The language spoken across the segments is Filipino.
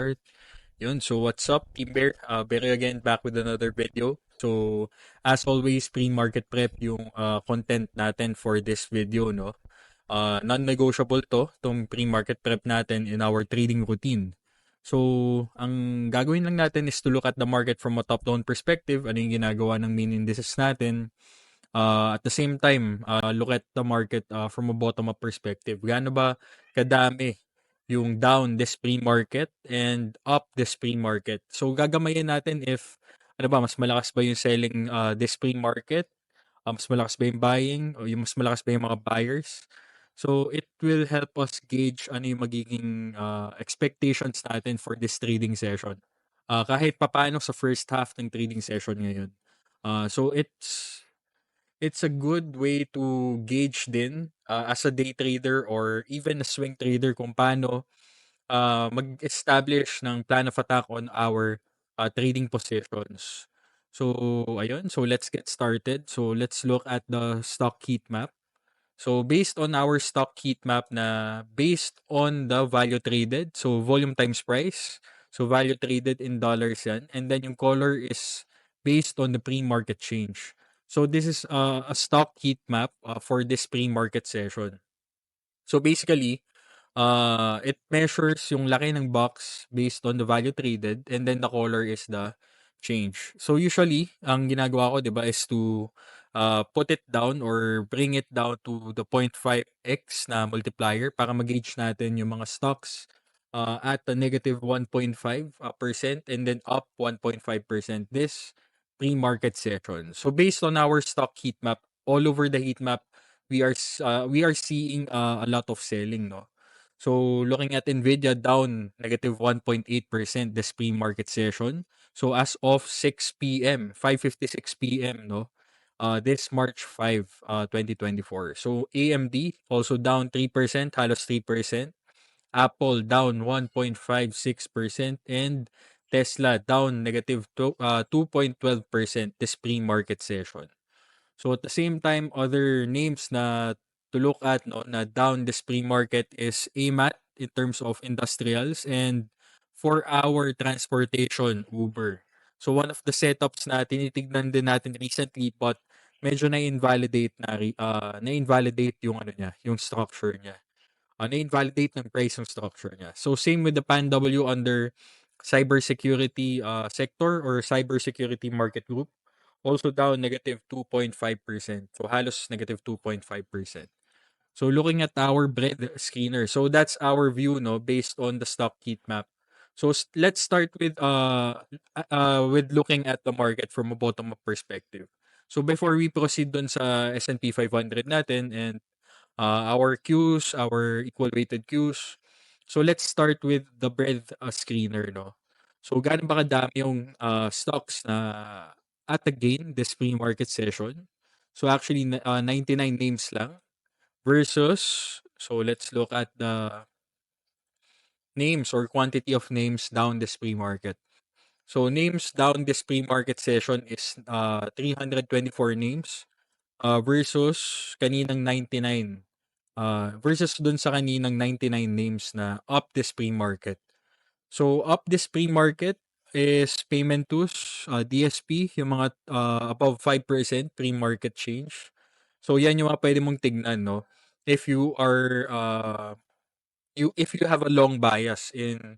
start. Yun, so what's up, Team Bear? Bearyo again, back with another video. So, as always, pre-market prep yung content natin for this video, no? Non-negotiable tong pre-market prep natin in our trading routine. So, ang gagawin lang natin is to look at the market from a top-down perspective, ano yung ginagawa ng main indices natin. At the same time, look at the market from a bottom-up perspective. Gaano ba kadami yung down this pre-market and up this pre-market? So, gagamayin natin if, ano ba, mas malakas ba yung selling this pre-market? Mas malakas ba yung buying? O yung mas malakas ba yung mga buyers? So, it will help us gauge ano yung magiging expectations natin for this trading session. Kahit papaano sa first half ng trading session ngayon. So, it's a good way to gauge din as a day trader or even a swing trader kung paano mag-establish ng plan of attack on our trading positions. So, ayun. So, let's get started. So, let's look at the stock heat map. So, based on our stock heat map na based on the value traded, so volume times price, so value traded in dollars yan, and then yung color is based on the pre-market change. So, this is a stock heat map for this pre-market session. So, basically, it measures yung laki ng box based on the value traded and then the color is the change. So usually, ang ginagawa ko, 'di ba, is to put it down or bring it down to the 0.5x na multiplier para mag-gauge natin yung mga stocks at a negative 1.5% and then up 1.5% this pre-market session. So based on our stock heat map, all over the heat map, we are seeing a lot of selling, no? So looking at Nvidia down negative 1.8% this pre-market session. So as of 6 p.m., 5:56 p.m., no? This March 5, 2024. So AMD also down 3%, halos 3%. Apple down 1.56% and Tesla down negative 2.12% this pre-market session. So at the same time, other names na to look at, no, na down this pre-market is AMAT in terms of industrials and for our transportation, Uber. So one of the setups na tinitignan din natin recently but medyo na-invalidate na-invalidate yung ano niya, yung structure niya. Na-invalidate ng price yung structure niya. So same with the PanW under cybersecurity sector or cybersecurity market group. Also down negative 2.5%. So halos negative 2.5%. So looking at our bread screener. So that's our view, no, based on the stock heat map. So let's start with looking at the market from a bottom up perspective. So before we proceed dun sa S&P 500 natin and our Qs, our equal weighted Qs. So let's start with the breadth screener, no. So gaano ba kadami yung stocks na at a gain this pre-market session? So actually 99 names lang versus, so let's look at the names or quantity of names down this pre-market. So names down this pre-market session is 324 names versus kaninang 99 versus dun sa kaninang 99 names na up this pre-market. So up this pre-market is payment tools, DSP, yung mga above 5% pre-market change. So yan yung mga pwede mong tignan, no? If you are if you have a long bias in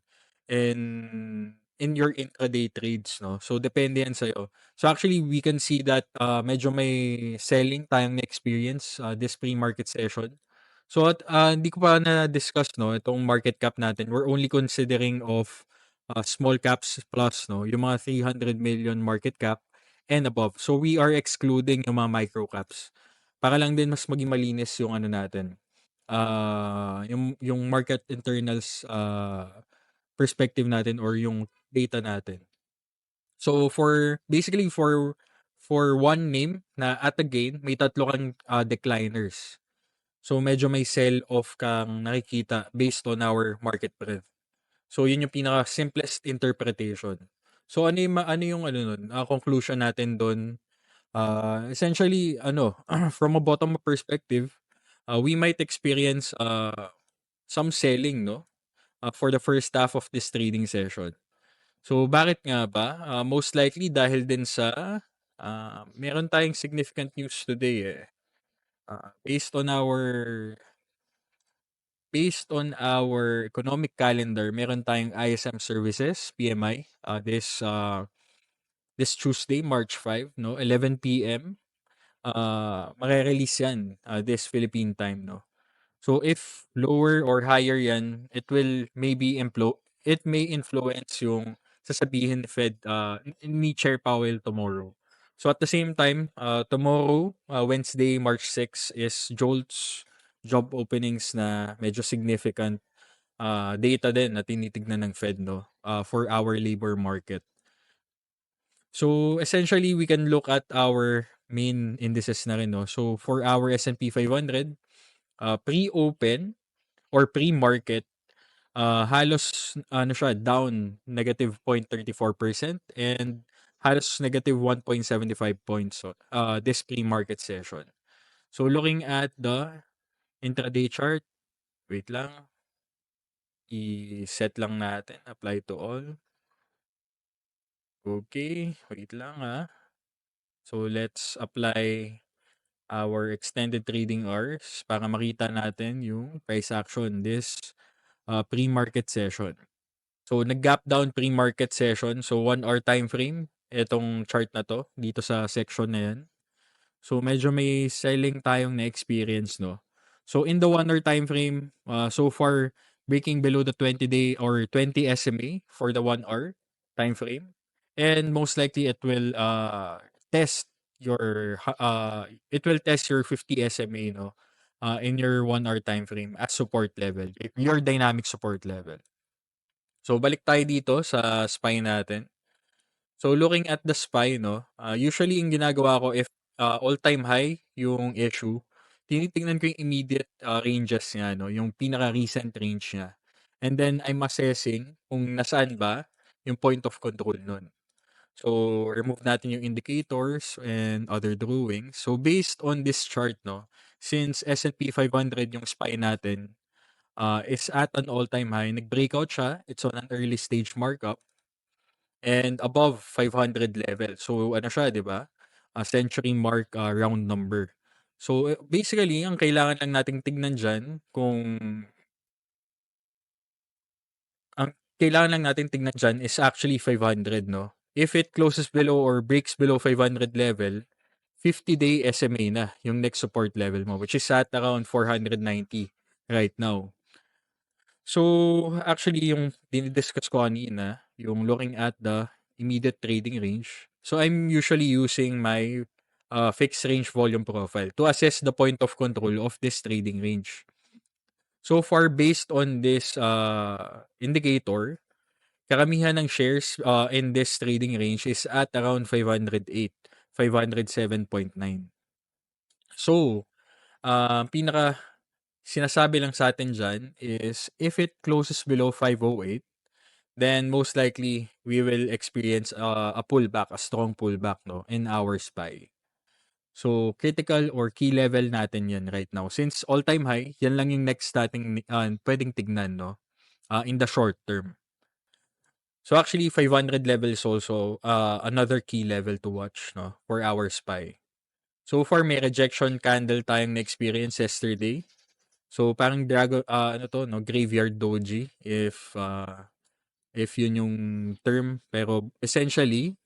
your intraday trades, no? So depende yan sa'yo. So actually we can see that medyo may selling tayong na-experience this pre-market session. So at hindi ko pa na-discuss, no, itong market cap natin. We're only considering of small caps plus, no, yung mga 300 million market cap and above. So we are excluding yung mga micro caps. Para lang din mas maging malinis yung ano natin. Yung market internals perspective natin or yung data natin. So basically for one name na at a gain, may tatlo kang decliners. So medyo may sell off kang nakikita based on our market breadth. So yun yung pinaka simplest interpretation. So ano yung ano nun, conclusion natin doon? Essentially ano, from a bottom up perspective, we might experience some selling, no? for the first half of this trading session. So bakit nga ba? Most likely dahil din sa meron tayong significant news today eh. Based on our economic calendar, meron tayong ISM services, PMI, this Tuesday, March 5, no, 11 p.m. Mare-release yan this Philippine time, no. So if lower or higher yan, it may influence yung sasabihin ni Fed ni Chair Powell tomorrow. So at the same time, tomorrow, Wednesday, March 6 is JOLTS job openings na medyo significant data din na tinitignan ng Fed, no, for our labor market. So essentially, we can look at our main indices na rin, no. So for our S&P 500, pre-open or pre-market, halos ano siya, down negative 0.34% and halos negative 1.75 points this pre-market session. So looking at the intraday chart, wait lang, i-set lang natin, apply to all. Okay, wait lang So let's apply our extended trading hours para makita natin yung price action this pre-market session. So nag-gap down pre-market session. So 1 hour time frame itong chart na to dito sa section na yan. So medyo may selling tayong na-experience, no. So in the 1 hour time frame, so far breaking below the 20-day or 20 SMA for the 1 hour time frame. And most likely test it will test your 50 SMA, no, in your 1 hour time frame as support level, your dynamic support level. So balik tayo dito sa SPY natin. So looking at the SPY, no, usually yung ginagawa ko if all-time high yung issue, tinitingnan ko yung immediate ranges niya, no, yung pinaka-recent range niya. And then I'm assessing kung nasaan ba yung point of control nun. So remove natin yung indicators and other drawings. So based on this chart, no, since S&P 500 yung SPY natin, is at an all-time high. Nag-breakout siya. It's on an early stage markup and above 500 level. So ano siya, 'di ba? A century mark round number. So basically, ang kailangan lang nating tignan diyan ang kailangan lang natin tignan diyan is actually 500, no. If it closes below or breaks below 500 level, 50-day SMA na yung next support level mo, which is at around 490 right now. So, actually yung dini-discuss ko kanina, yung looking at the immediate trading range. So, I'm usually using my fixed range volume profile to assess the point of control of this trading range. So far, based on this indicator, karamihan ng shares in this trading range is at around 508, 507.9. So, pinaka sinasabi lang sa atin dyan is if it closes below 508, then most likely we will experience a pullback, a strong pullback, no, in our SPY. So critical or key level natin yan right now. Since all-time high, yan lang yung next nating pwedeng tignan, no, in the short term. So actually, 500 level is also another key level to watch, no, for our SPY. So far, may rejection candle tayong na-experience yesterday. So parang graveyard doji if yun yung term, pero essentially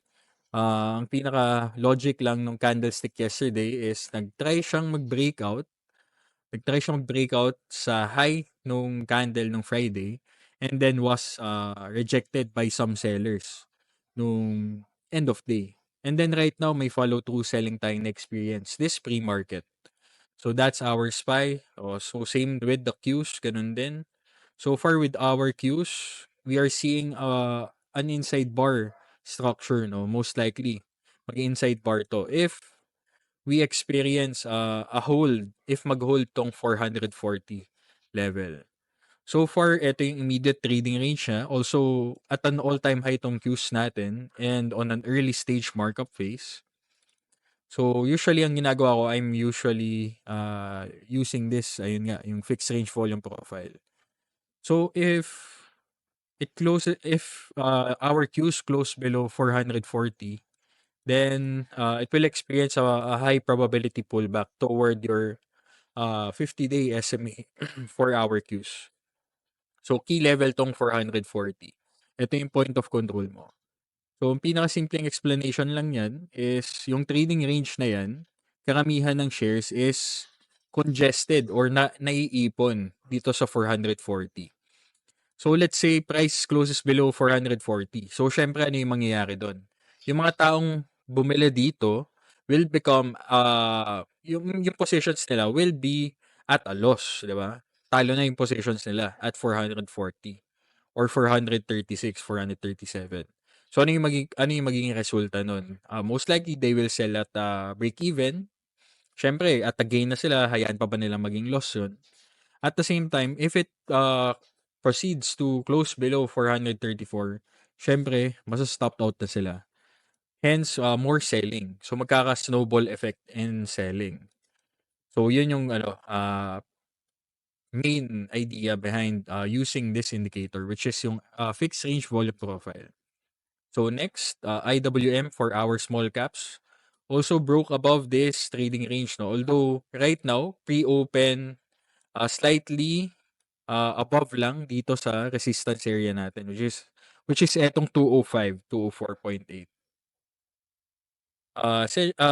ang pinaka logic lang nung candlestick yesterday is nagtry siyang mag-breakout sa high nung candle nung Friday and then was rejected by some sellers nung end of day. And then right now may follow through selling tayong na-experience this pre-market. So that's our SPY. So same with the Qs, ganun din. So far with our Qs, we are seeing an inside bar structure, no, most likely. Mag-inside bar to. If we experience a hold, if mag-hold tong 440 level. So far, ito yung immediate trading range niya. Also, at an all-time high tong Qs natin and on an early stage markup phase. So, usually, ang ginagawa ko, I'm usually using this, ayun nga, yung fixed range volume profile. So, if it closes if our Qs close below 440, then it will experience a high probability pullback toward your 50-day SMA for our Qs. So key level tong 440. Ito yung point of control mo. So ang pinakasimpleng explanation lang yan is yung trading range na yan, karamihan ng shares is congested or naiipon dito sa 440. So let's say price closes below 440. So syempre ano yung mangyayari doon? Yung mga taong bumili dito will become yung positions nila will be at a loss, di ba? Talo na yung positions nila at 440 or 436, 437. So ano yung magiging resulta nun? Most likely they will sell at break even. Syempre at a gain na sila, hayaan pa ba nilang maging loss yun? At the same time, if it proceeds to close below 434, syempre, masa-stop out na sila. Hence, more selling. So, magkaka-snowball effect in selling. So, yun yung main idea behind using this indicator, which is yung fixed range volume profile. So, next, IWM for our small caps also broke above this trading range. No? Although, right now, pre-open, slightly above lang dito sa resistance area natin, which is etong 205, 204.8.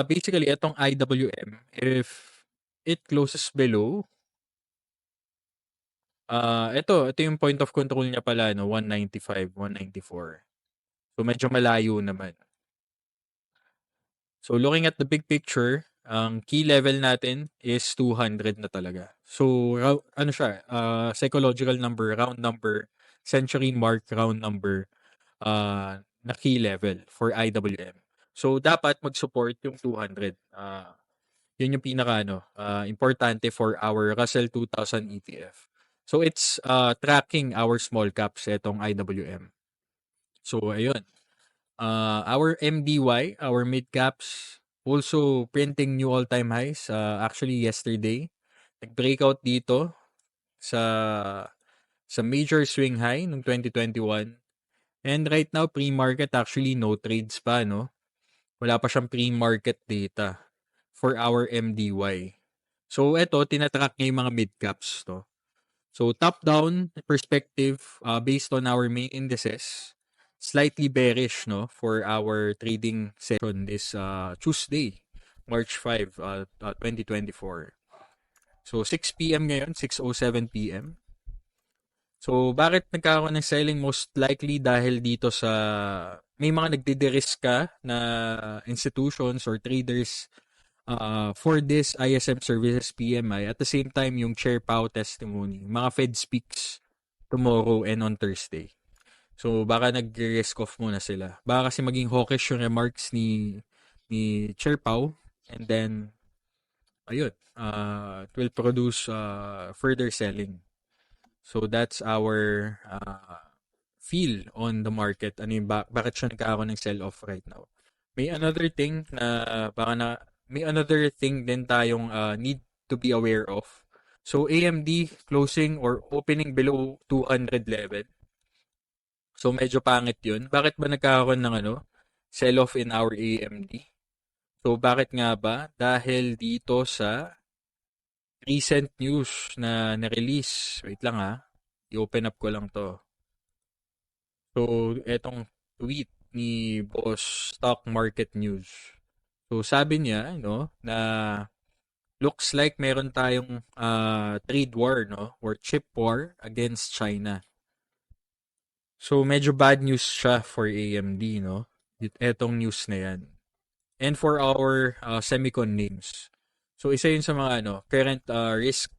Basically etong IWM, if it closes below ito yung point of control niya pala, no, 195, 194. So medyo malayo naman. So looking at the big picture, ang key level natin is 200 na talaga. So ano siya, psychological number, round number, century mark round number na key level for IWM. So dapat mag-support yung 200. Yun yung pinaka importante for our Russell 2000 ETF. So it's tracking our small caps etong IWM. So ayun. Our MDY, our mid caps, also printing new all-time highs. Actually yesterday, nag-breakout dito sa major swing high noong 2021. And right now, pre-market actually no trades pa, no? Wala pa siyang pre-market data for our MDY. So, eto, tinatrack niya yung mga mid-caps, to. So, top-down perspective, based on our main indices, slightly bearish, no, for our trading session this Tuesday, March 5, 2024. So, 6 p.m. ngayon, 6:07 p.m. So, bakit nagkakaroon ng selling? Most likely dahil dito sa may mga nagdidirisk ka na institutions or traders for this ISM Services PMI. At the same time, yung Chair Pao testimony, mga Fed speaks tomorrow and on Thursday. So, baka nag-risk off muna sila. Baka kasi maging hawkish yung remarks ni Chair Pao, and then, ayun, it will produce further selling. So that's our feel on the market. Ano yung bakit siya nagkakaroon ng sell-off right now. May another thing may another thing din tayong need to be aware of. So AMD closing or opening below 200 level. So medyo pangit 'yun. Bakit ba nagkakaroon ng sell-off in our AMD? So bakit nga ba? Dahil dito sa recent news na na-release. Wait lang i-open up ko lang to. So, etong tweet ni Boss Stock Market News. So, sabi niya, na looks like meron tayong trade war, or chip war against China. So, medyo bad news siya for AMD, etong news na yan. And for our semicon names. So, isa yun sa mga current risk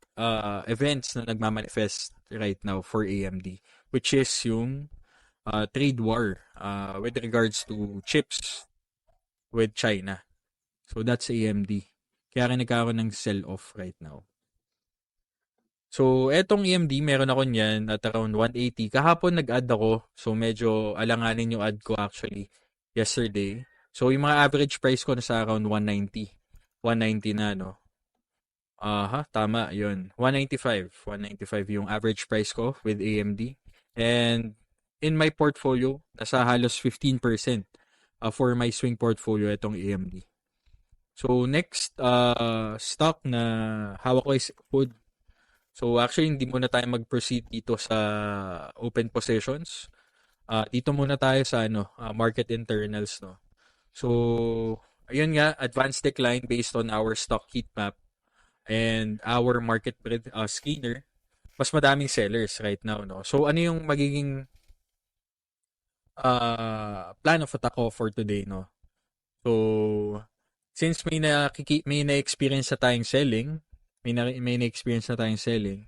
events na nagmamanifest right now for AMD, which is yung trade war with regards to chips with China. So, that's AMD. Kaya rin nagkaroon ng sell-off right now. So, etong AMD, meron ako niyan at around 180. Kahapon nag-add ako. So, medyo alanganin yung add ko actually yesterday. So, yung mga average price ko nasa around 190. 190 na, tama, yun. 195. 195 yung average price ko with AMD. And in my portfolio, nasa halos 15% for my swing portfolio itong AMD. So next stock na hawak ko is food. So actually hindi muna tayo mag-proceed dito sa open positions. Dito muna tayo sa market internals, no. So ayun nga, advanced decline based on our stock heat map and our market scanner. Mas madaming sellers right now, no. So ano yung magiging plan of attack ko for today, no. So since may na-experience na tayong selling, may na-experience na tayong selling,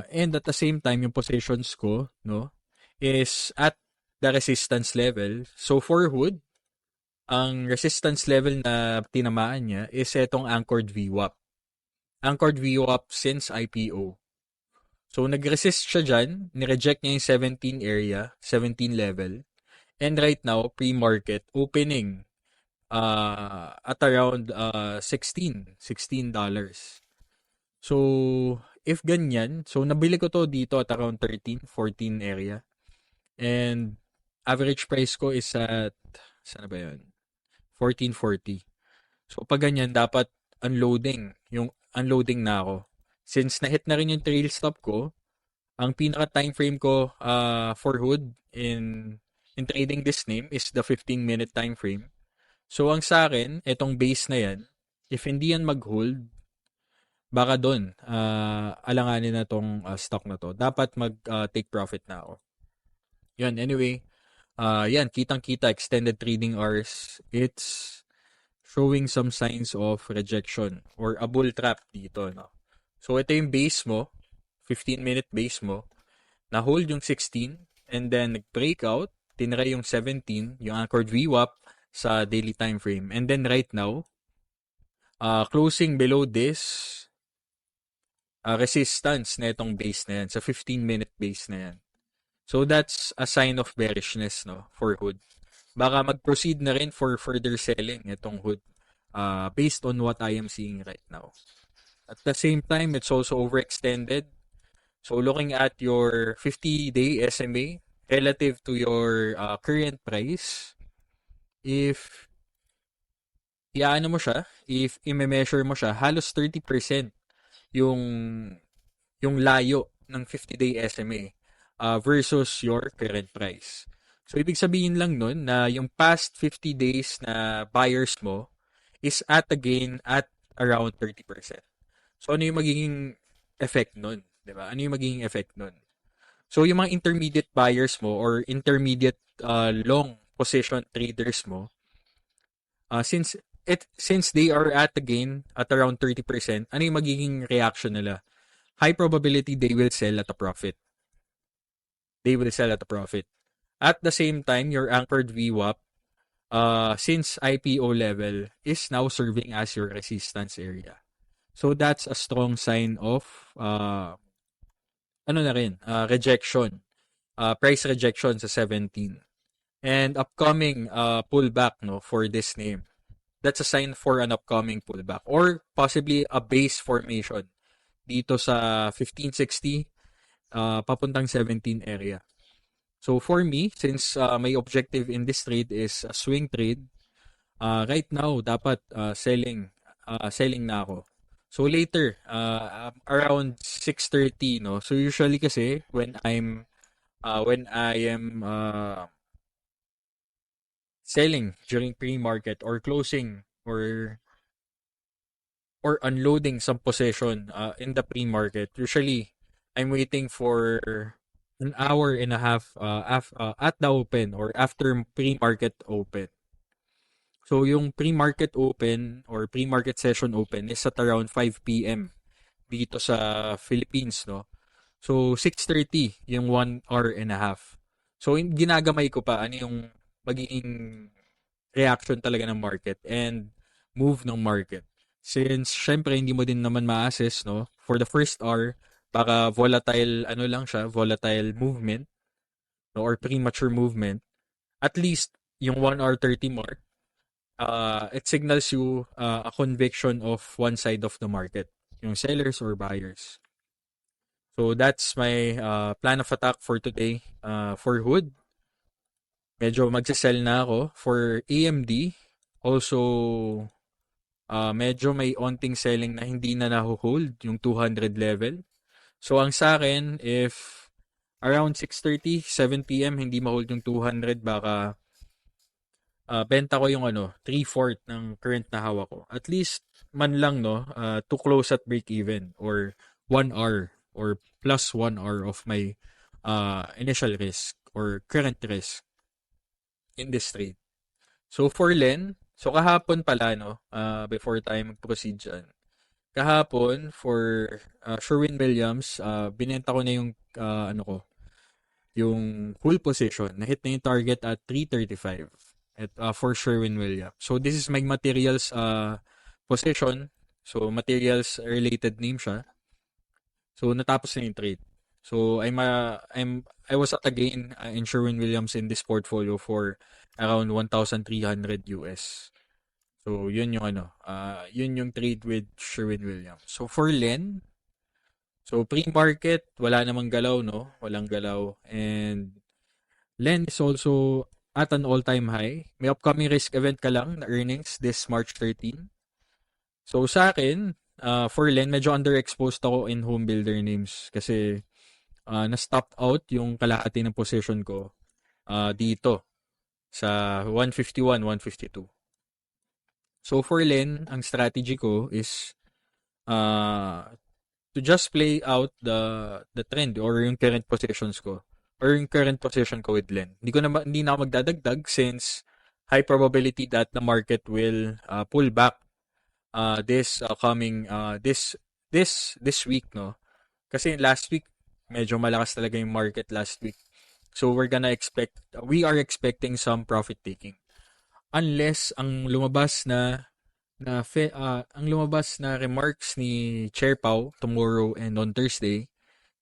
and at the same time yung positions ko, no, is at the resistance level. So for wood, ang resistance level na tinamaan niya is etong anchored VWAP. Anchored VWAP since IPO. So nag-resist siya dyan, nireject niya yung 17 area, 17 level. And right now, pre-market, opening at around $16. So, if ganyan, so nabili ko to dito at around 13, 14 area. And average price ko is at, saan ba yun? 14.40. So, pag ganyan, dapat unloading na ako. Since na-hit na rin yung trail stop ko, ang pinaka time frame ko for hood in trading this name is the 15-minute time frame. So, ang sa akin, itong base na yan, if hindi yan mag-hold, baka doon, alanganin na tong stock na to. Dapat mag-take profit na ako. Yan, anyway, yan, kitang-kita, extended trading hours, it's showing some signs of rejection or a bull trap dito, no? So, ito yung base mo, 15-minute base mo, na-hold yung 16, and then nag-breakout, tinira yung 17, yung anchored VWAP sa daily time frame. And then right now, closing below this resistance na itong base na yan, sa 15-minute base na yan. So that's a sign of bearishness, no, for hood. Baka mag-proceed na rin for further selling itong hood based on what I am seeing right now. At the same time, it's also overextended. So looking at your 50-day SMA relative to your current price, if iaano mo siya, if i-measure mo siya, halos 30% yung layo ng 50-day SMA versus your current price. So ibig sabihin lang nun na yung past 50 days na buyers mo is at a gain at around 30%. So ano yung magiging effect nun? Diba? Ano yung magiging effect nun? So yung mga intermediate buyers mo or intermediate long position traders mo, since they are at a gain at around 30%, ano yung magiging reaction nila? High probability they will sell at a profit. At the same time, your anchored VWAP, since IPO level, is now serving as your resistance area. So that's a strong sign of rejection. Price rejection sa 17. And upcoming pullback, no, for this name. That's a sign for an upcoming pullback or possibly a base formation dito sa 1560 papuntang 17 area. So for me, since my objective in this trade is a swing trade, right now dapat selling na ako. So later, around 6:30, no. So usually kasi when I am selling during pre-market or closing or unloading some position in the pre-market, usually I'm waiting for an hour and a half at the open or after pre-market open. So yung pre-market open or pre-market session open is at around 5 p.m. dito sa Philippines, no. So 6:30 yung 1 hour and a half. So ginagamay ko pa ano yung magiging reaction talaga ng market and move ng market. Since syempre hindi mo din naman ma-assess, no, for the first hour baka volatile volatile movement, no, or premature movement. At least yung 1 hour 30 mark, it signals you a conviction of one side of the market, yung sellers or buyers. So that's my plan of attack for today. For Hood, medyo magsisell na ako. For AMD, also medyo may onting selling na hindi na naho-hold yung 200 level. So ang sa akin, if around 6:30, 7 p.m. hindi ma-hold yung 200, baka benta ko yung 3/4 ng current na hawak ko. At least man lang no, to close at break even or 1 hour or plus 1 hour of my initial risk or current risk in this trade. So for Len, so kahapon pala no, before tayo mag-proceed dyan. Kahapon for Sherwin-Williams, binenta ko na yung yung full position. Na-hit na yung target at 335 at for Sherwin-Williams. So this is my materials position. So materials related name siya. So natapos na yung trade. So I was at a gain in Sherwin-Williams in this portfolio for around 1,300 US. So yun yung yun yung trade with Sherwin-Williams. So for Len, so pre-market wala namang galaw no, walang galaw, and Len is also at an all-time high. May upcoming risk event ka lang na earnings this March 13. So sa akin, for Len, medyo underexposed ako in home builder names kasi na-stop out yung kalahati ng position ko dito sa 151, 152. So for Len, ang strategy ko is to just play out the trend or yung current positions ko or yung current position ko with Len. Hindi na ako magdadagdag since high probability that the market will pull back this coming this week no. Kasi last week medyo malakas talaga yung market last week. So we are expecting some profit taking. Unless ang lumabas na remarks ni Chair Pao tomorrow and on Thursday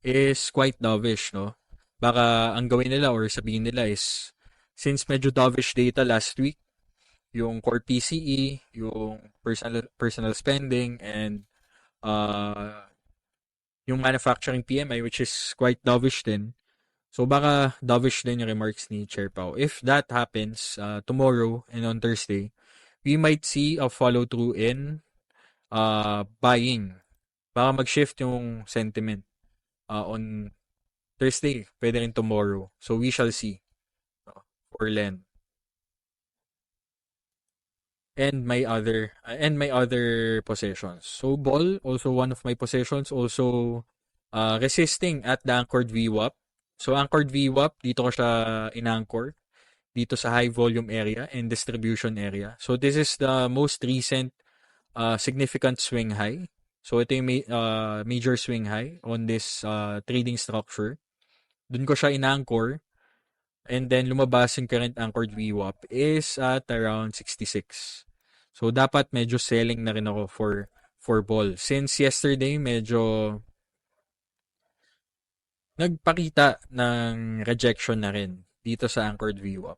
is quite dovish, no? Baka ang gawin nila or sabihin nila is since medyo dovish data last week, yung core PCE, yung personal spending, and yung manufacturing PMI, which is quite dovish din. So baka dovish din yung remarks ni Chair Pao. If that happens tomorrow and on Thursday, we might see a follow-through in buying. Baka mag-shift yung sentiment on Thursday. Pwede rin tomorrow. So we shall see for Len. And my other possessions. So Ball, also one of my possessions, also resisting at the anchored VWAP. So anchored VWAP, dito ko siya in-anchor dito sa high volume area and distribution area. So this is the most recent significant swing high. So ito yung major swing high on this trading structure. Doon ko siya in-anchor. And then lumabas yung current anchored VWAP is at around 66. So dapat medyo selling na rin ako for Ball. Since yesterday medyo nagpakita ng rejection na rin dito sa anchored VWAP.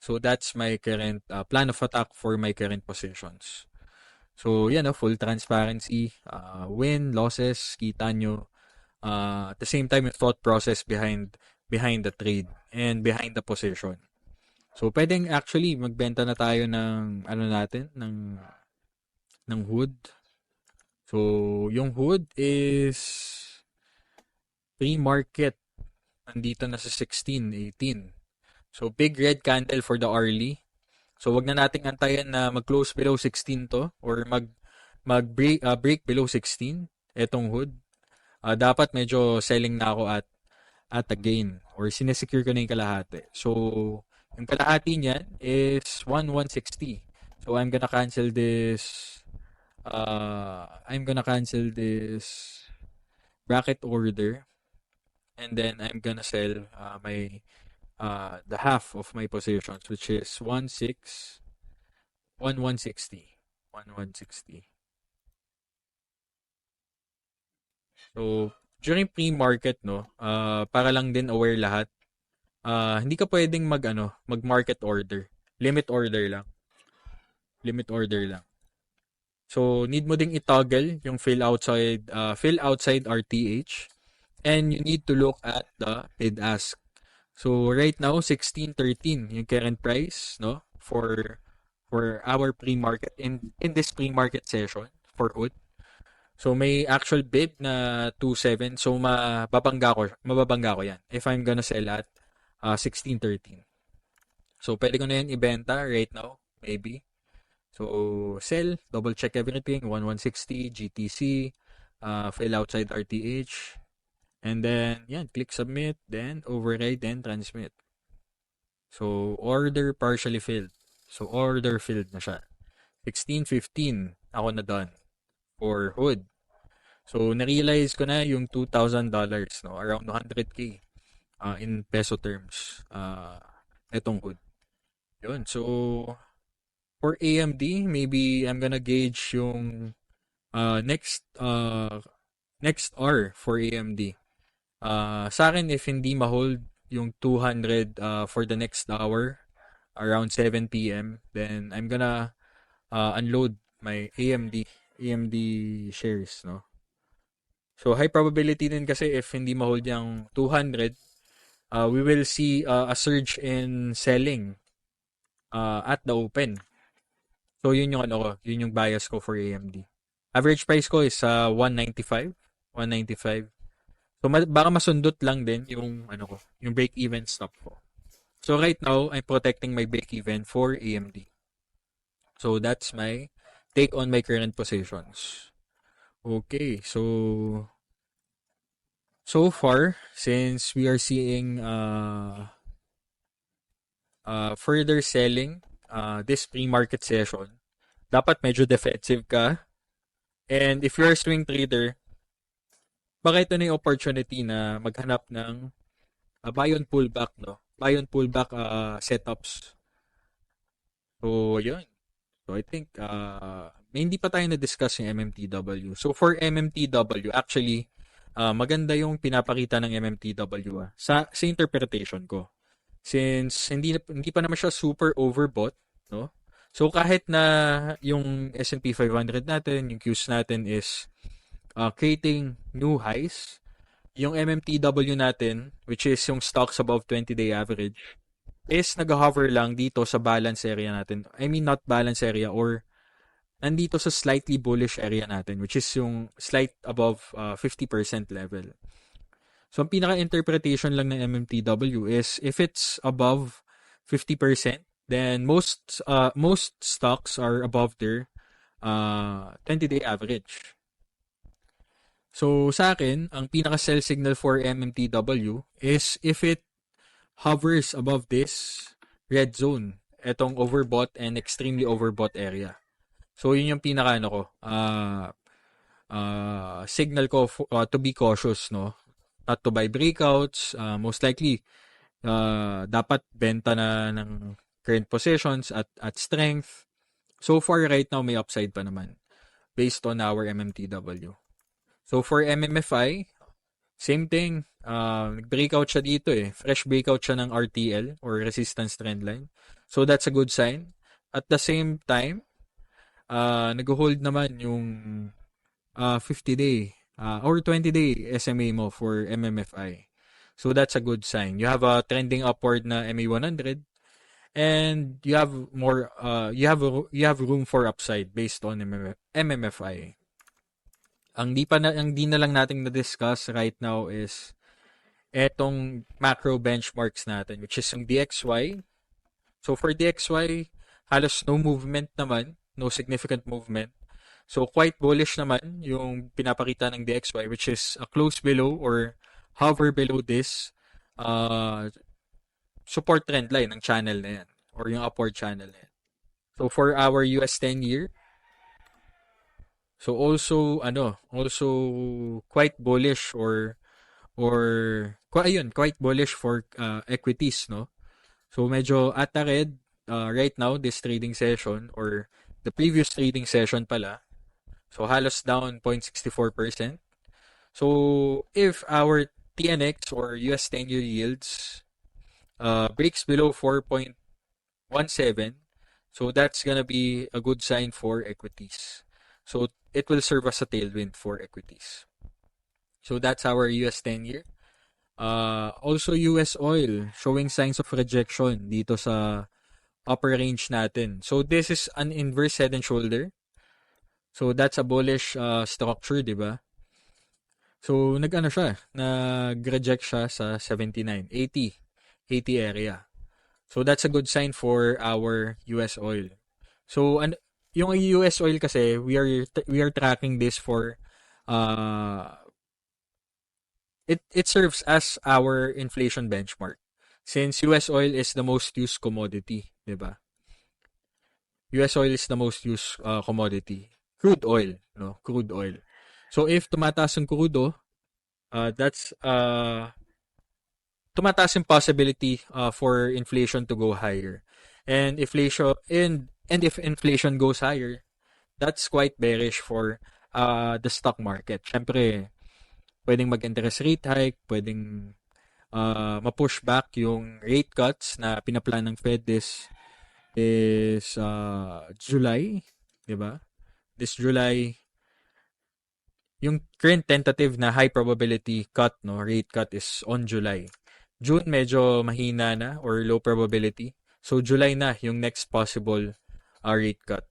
So that's my current plan of attack for my current positions. So yan, full transparency, win, losses, kita nyo. At the same time, yung thought process behind the trade and behind the position. So pwedeng actually magbenta na tayo ng ng hood. So yung hood is pre-market nandito na sa 16, 18. So big red candle for the hourly. So wag na nating antayin na mag-close below 16 to or break below 16 etong hood. Dapat medyo selling na ako at a gain or sinesecure ko na yung kalahati. So yung kalahati niyan is 1,160. So I'm gonna cancel this bracket order, and then I'm gonna sell my the half of my positions, which is 1,160. So during pre-market no, para lang din aware lahat, hindi ka pwedeng mag-market order. Limit order lang. So need mo ding i-toggle yung fill outside RTH. And you need to look at the bid-ask. So right now 16.13 yung current price, no, for our pre-market in this pre-market session for hood. So may actual bid na 27. So mababangga ko 'yan if I'm gonna sell at 16.13. So pwede ko na 'yan ibenta right now, maybe. So sell, double check everything, 1160 GTC, fill outside RTH, and then yan, click submit, then override, then transmit. So order partially filled. So order filled na siya. 16.15 ako na done for hood. So na-realize ko na yung $2,000, no, around 100k in peso terms. Etong hood. Yun. So for AMD, maybe I'm gonna gauge yung next hour for AMD. Sa akin, if hindi ma-hold yung 200 for the next hour around 7 p.m., then I'm gonna unload my AMD shares, no? So high probability din kasi if hindi ma-hold yung 200, we will see a surge in selling at the open. So yun yung yun yung bias ko for AMD. Average price ko is 195. So baka masundot lang din yung yung break even stop ko. So right now, I'm protecting my break even for AMD. So that's my take on my current positions. Okay, so far since we are seeing further selling this pre-market session, dapat medyo defensive ka. And if you're a swing trader, baka ito na yung opportunity na maghanap ng buy on pullback, no? Buy on pullback setups. So, yun. So, I think may hindi pa tayo na-discuss yung MMTW. So, for MMTW, actually, maganda yung pinapakita ng MMTW sa interpretation ko. Since hindi pa naman siya super overbought, no? So, kahit na yung S&P 500 natin, yung Qs natin is creating new highs, yung MMTW natin, which is yung stocks above 20-day average, is nag-hover lang dito sa balance area natin. I mean, not balance area, or nandito sa slightly bullish area natin, which is yung slight above 50% level. So, ang pinaka-interpretation lang ng MMTW is if it's above 50%, then most stocks are above their 20-day average. So, sa akin, ang pinaka-sell signal for MMTW is if it hovers above this red zone, etong overbought and extremely overbought area. So, yun yung pinaka signal ko to be cautious, no? Not to buy breakouts. Most likely, dapat benta na ng current positions at strength. So far, right now, may upside pa naman based on our MMTW. So, for MMFI, same thing. Nag-breakout siya dito eh. Fresh breakout siya ng RTL or resistance trendline. So, that's a good sign. At the same time, nag-hold naman yung 50-day or 20-day SMA mo for MMFI. So, that's a good sign. You have a trending upward na MA100 and you have more you have room for upside based on MMFI. Ang di na lang nating na-discuss right now is etong macro benchmarks natin, which is yung DXY. So for DXY, halos no movement naman, no significant movement. So quite bullish naman yung pinapakita ng DXY, which is a close below or hover below this support trend line ng channel na yan or yung upward channel na yan. So for our US 10-year, so also quite bullish or quite bullish for equities, no? So medyo at the red right now this trading session or the previous trading session pala. So halos down 0.64%. So if our TNX or US 10-year yields breaks below 4.17, so that's gonna be a good sign for equities. So it will serve as a tailwind for equities. So that's our US 10-year. Also US oil showing signs of rejection dito sa upper range natin. So this is an inverse head and shoulder. So that's a bullish structure, 'di ba? So nag-ano siya, nag-reject siya sa 79, 80 area. So that's a good sign for our US oil. So yung US oil kasi we are tracking this for uh it serves as our inflation benchmark. Since US oil is the most used commodity, 'di ba? US oil is the most used commodity. Crude oil, no? Crude oil. So if tumataas ang crudo, that's tumataas yung possibility for inflation to go higher. And if inflation goes higher, that's quite bearish for the stock market. Syempre, pwedeng mag-interest rate hike, pwedeng ma-push back yung rate cuts na pinaplan ng Fed is July, 'di ba? This July, yung current tentative na high probability cut, no, rate cut is on July. June medyo mahina na or low probability. So July na yung next possible rate cut.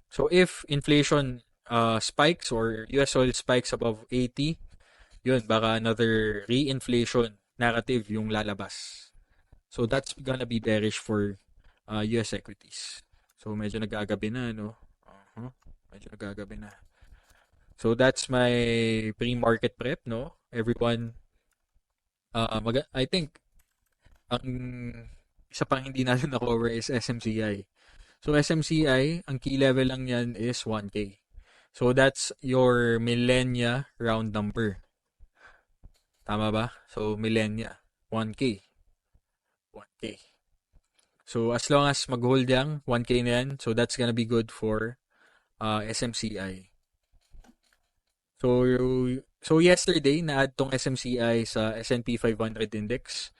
So if inflation spikes or US oil spikes above 80, yun baka another re-inflation narrative yung lalabas. So that's gonna be bearish for US equities. So medyo nagagabi na, no? Medyo nagagabi na. So that's my pre-market prep, no? Everyone, I think ang isa pang hindi natin na-cover is SMCI. So SMCI, ang key level lang yan is 1K. So that's your millennia round number. Tama ba? So millennia, 1K. 1K. So as long as mag-hold yang 1K na yan, so that's gonna be good for SMCI. So yesterday na-add tong SMCI sa S&P 500 index.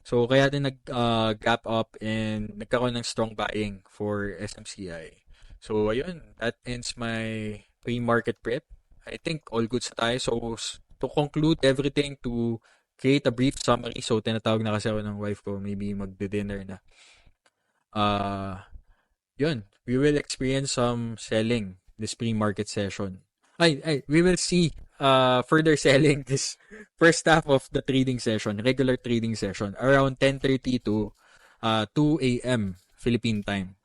So kaya din nag-gap up and nagkaroon ng strong buying for SMCI. So ayun, that ends my pre-market prep. I think all good sa tayo. So to conclude everything, to create a brief summary. So tinatawag na kasi ako ng wife ko, maybe magde-dinner na. Yun, we will experience some selling this pre-market session. We will see further selling this first half of the trading session, regular trading session, around 10:30 to 2 a.m. Philippine time.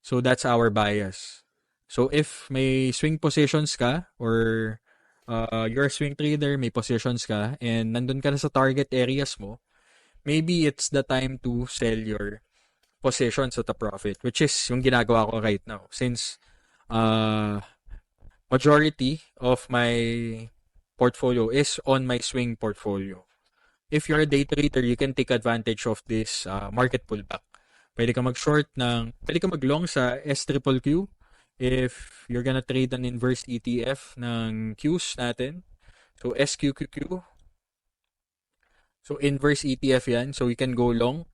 So that's our bias. So if may swing positions ka or you're a swing trader, may positions ka, and nandun ka na sa target areas mo, maybe it's the time to sell your positions at a profit, which is yung ginagawa ko right now. Since majority of my portfolio is on my swing portfolio. If you're a day trader, you can take advantage of this market pullback. Pwede ka mag-long sa SQQQ if you're gonna trade an inverse ETF ng Qs natin. So SQQQ. So inverse ETF yan. So you can go long.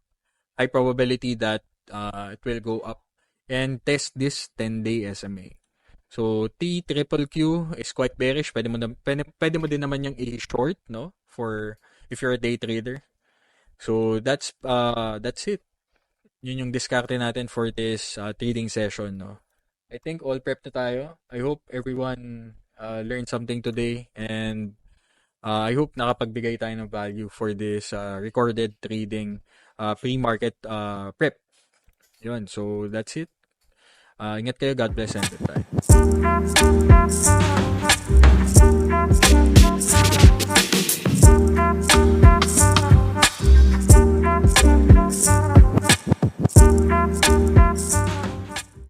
High probability that it will go up and test this 10-day SMA. So TQQQ is quite bearish. Pwede mo din naman yung i-short, no? For if you're a day trader. So that's it. Yun yung diskarte natin for this trading session, no? I think all prep na tayo. I hope everyone learned something today, and I hope nakapagbigay tayo ng value for this recorded trading pre-market prep. Yun, so that's it. Ingat kayo, God bless, and goodbye.